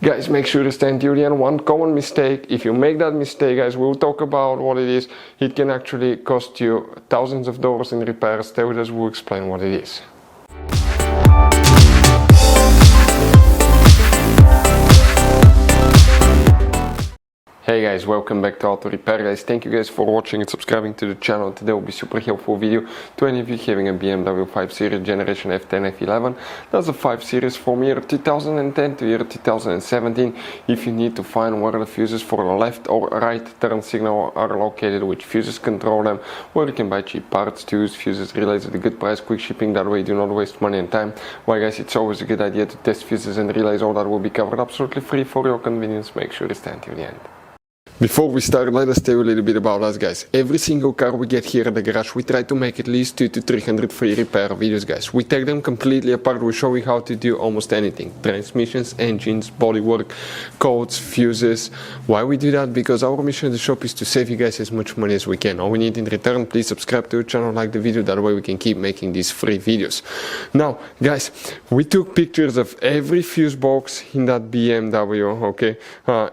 Guys, make sure to stay until the end. One common mistake, if you make that mistake, guys, we'll talk about what it is. It can actually cost you thousands of dollars in repairs. Stay with us, we'll explain what it is. Hey guys, welcome back to Auto Repair. Guys, thank you guys for watching and subscribing to the channel. Today will be super helpful video to any of you having a BMW 5 Series generation F10 F11. That's a 5 Series from year 2010 to year 2017. If you need to find where the fuses for the left or right turn signal are located, which fuses control them, where you can buy cheap parts, tools, fuses, relays at a good price, quick shipping, that way you do not waste money and time. Why guys, it's always a good idea to test fuses and relays. All that will be covered absolutely free for your convenience. Make sure to stay until the end. Before we start, let us tell you a little bit about us, guys. Every single car we get here at the garage, we try to make at least 200 to 300 free repair videos, guys. We take them completely apart. We show you how to do almost anything. Transmissions, engines, bodywork, codes, fuses. Why we do that? Because our mission in the shop is to save you guys as much money as we can. All we need in return, please subscribe to the channel, like the video, that way we can keep making these free videos. Now, guys, we took pictures of every fuse box in that BMW, okay?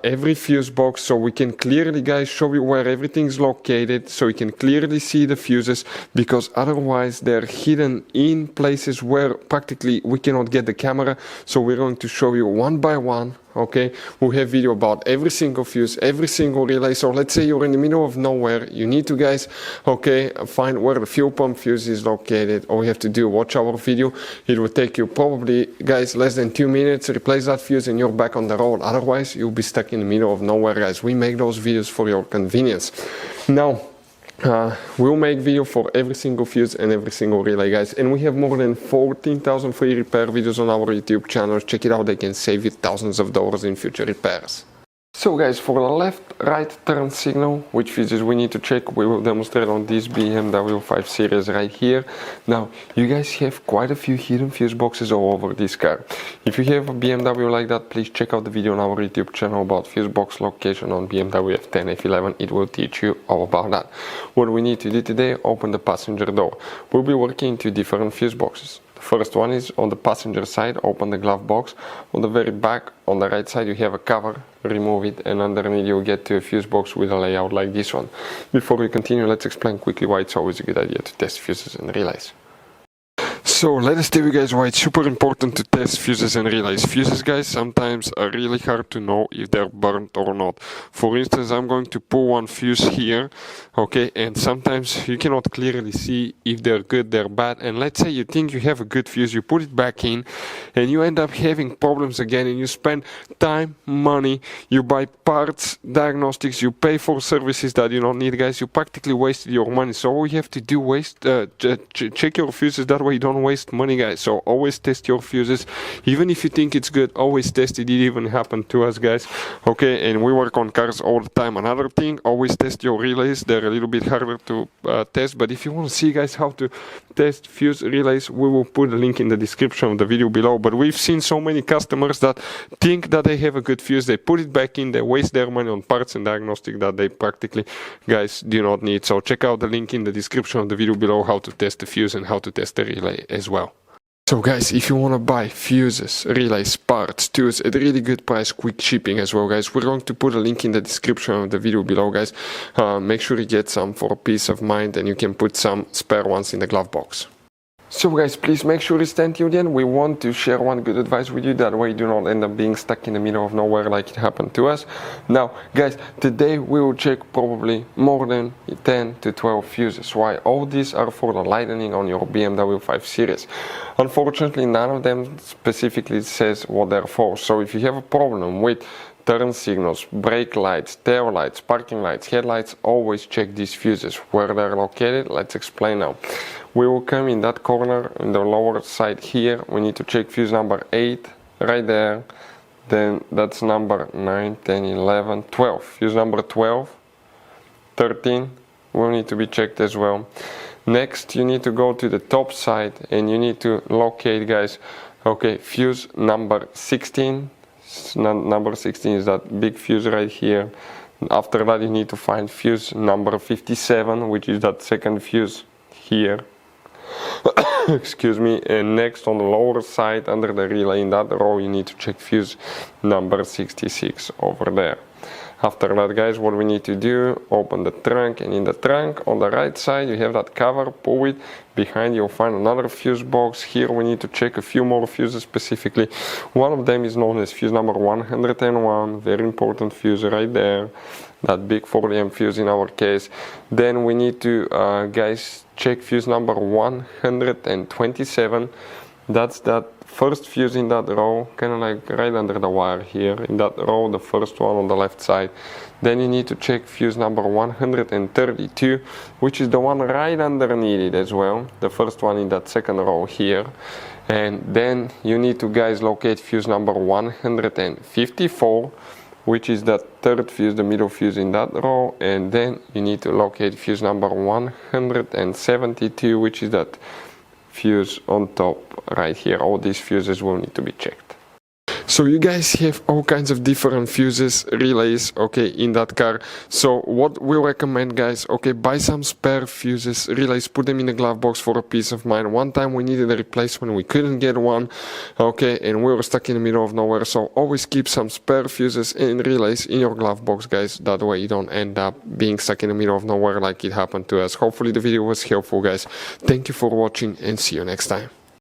Every fuse box, so we can clearly, guys, show you where everything's located, so you can clearly see the fuses, because otherwise they're hidden in places where practically we cannot get the camera. So we're going to show you one by one, okay? We have video about every single fuse, every single relay. So let's say you're in the middle of nowhere, you need to, guys, okay, find where the fuel pump fuse is located. All you have to do, watch our video. It will take you probably, guys, less than 2 minutes, replace that fuse and you're back on the road. Otherwise you'll be stuck in the middle of nowhere, guys. We make those videos for your convenience. Now, we'll make video for every single fuse and every single relay, guys, and we have more than 14,000 free repair videos on our YouTube channel. Check it out, they can save you thousands of dollars in future repairs. So guys, for the left-right turn signal, which fuses we need to check, we will demonstrate on this BMW 5 Series right here. Now, you guys have quite a few hidden fuse boxes all over this car. If you have a BMW like that, please check out the video on our YouTube channel about fuse box location on BMW F10 F11. It will teach you all about that. What we need to do today, open the passenger door. We'll be working into different fuse boxes. First one is on the passenger side, open the glove box. On the very back, on the right side, you have a cover, remove it, and underneath you'll get to a fuse box with a layout like this one. Before we continue, let's explain quickly why it's always a good idea to test fuses and relays. So let us tell you guys why it's super important to test fuses and relays. Fuses, guys, sometimes are really hard to know if they're burnt or not. For instance, I'm going to pull one fuse here, okay, and sometimes you cannot clearly see if they're good, they're bad. And let's say you think you have a good fuse, you put it back in, and you end up having problems again, and you spend time, money, you buy parts, diagnostics, you pay for services that you don't need, guys. You practically wasted your money. So all you have to do, check your fuses, that way you don't waste money, guys. So always test your fuses, even if you think it's good. Always test it. It even happened to us, guys, okay? And we work on cars all the time. Another thing, always test your relays. They're a little bit harder to test, but if you want to see, guys, how to test fuse relays, we will put a link in the description of the video below. But we've seen so many customers that think that they have a good fuse, they put it back in, they waste their money on parts and diagnostic that they practically, guys, do not need. So check out the link in the description of the video below, how to test the fuse and how to test the relay as well. So guys, if you want to buy fuses, relays, parts, tools at a really good price, quick shipping as well, guys, we're going to put a link in the description of the video below, guys. Make sure you get some for peace of mind, and you can put some spare ones in the glove box. So guys, please make sure to stay until the end. We want to share one good advice with you, that way you do not end up being stuck in the middle of nowhere like it happened to us. Now guys, today we will check probably more than 10 to 12 fuses. Why? All these are for the lightning on your BMW 5 Series. Unfortunately, none of them specifically says what they're for. So if you have a problem with turn signals, brake lights, tail lights, parking lights, headlights, always check these fuses. Where they're located, let's explain now. We will come in that corner in the lower side here. We need to check fuse number 8 right there. Then that's number 9, 10, 11, 12. Fuse number 12, 13 will need to be checked as well. Next, you need to go to the top side and you need to locate, guys, okay, fuse number 16. Number 16 is that big fuse right here. After that, you need to find fuse number 57, which is that second fuse here. excuse me. And next, on the lower side under the relay in that row, you need to check fuse number 66 over there. After that, guys, what we need to do, open the trunk, and in the trunk on the right side you have that cover, pull it. Behind you'll find another fuse box. Here we need to check a few more fuses specifically. One of them is known as fuse number 101, very important fuse right there, that big 40 fuse in our case. Then we need to guys, check fuse number 127. That's that first fuse in that row, kind of like right under the wire here in that row, the first one on the left side. Then you need to check fuse number 132, which is the one right underneath it as well, the first one in that second row here. And then you need to, guys, locate fuse number 154, which is that third fuse, the middle fuse in that row. And then you need to locate fuse number 172, which is that fuse on top right here. All these fuses will need to be checked. So you guys have all kinds of different fuses, relays, okay, in that car. So what we recommend, guys, okay, buy some spare fuses, relays, put them in a glove box for a peace of mind. One time we needed a replacement, we couldn't get one, okay, and we were stuck in the middle of nowhere. So always keep some spare fuses and relays in your glove box, guys. That way you don't end up being stuck in the middle of nowhere like it happened to us. Hopefully the video was helpful, guys. Thank you for watching and see you next time.